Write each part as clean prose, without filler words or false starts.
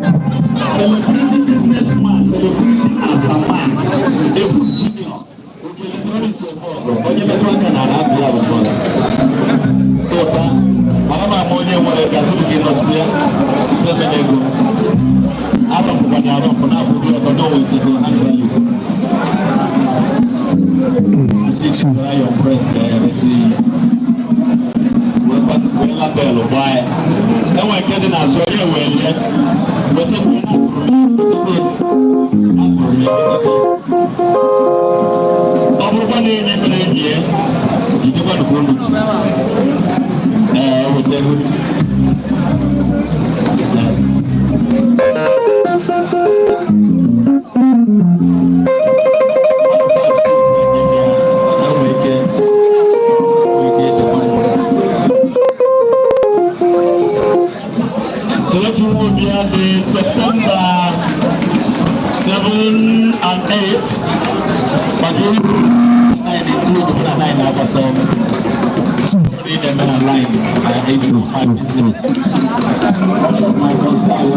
Celebrating businessman, celebrating as a man. Onye metụ aka na ala abịa bụ sọla. Tụta, mana ma ama onye nwere gazi gị nọchiri ya, na-eme ego. Arọpụkwa na arọpụ na-abụghị ọtọ n'onwe isi ha value. Isi chụra your press esi wee labelụ gbaa ya. Enwe nke dị n'azụ onye were ya, wetekwa ya n'afụrụ ya. Ọbụrụkwa na-enye mere enyi ya, jidekwa n'ụkwụ ndụ ji. Wetego. So let you will be at the September 7 and 8. But you include the 9 hours of read them in a line by 8 to 5 minutes. My concern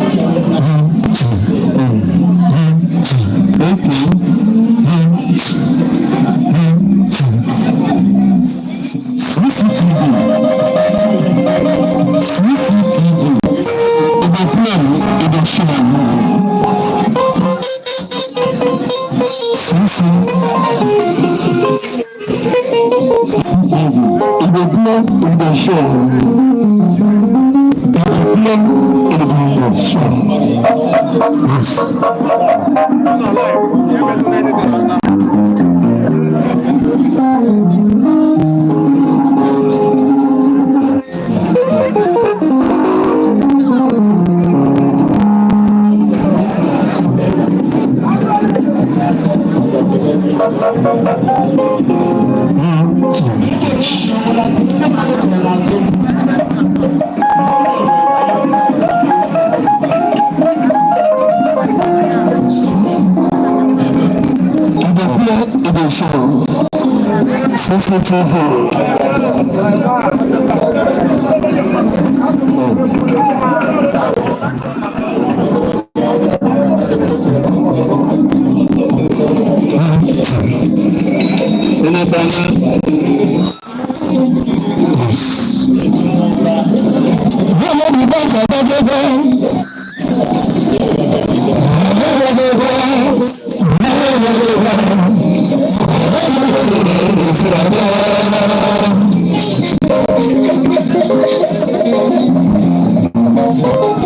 Thank you.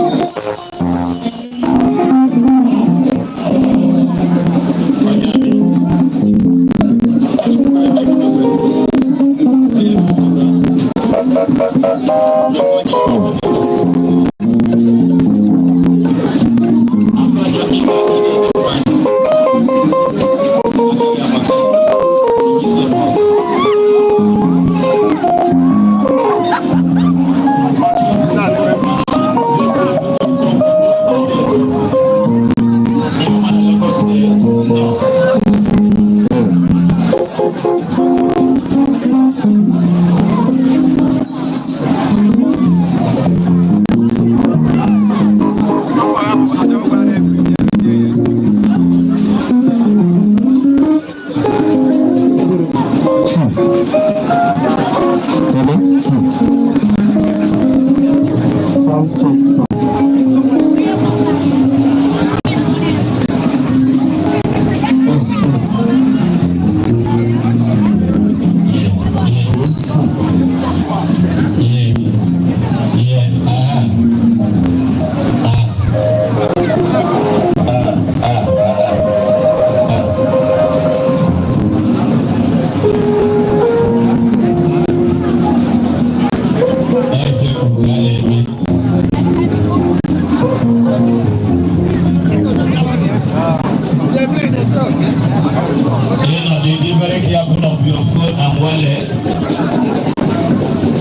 wallet.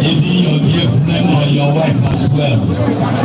Even your dear friend or your wife as well.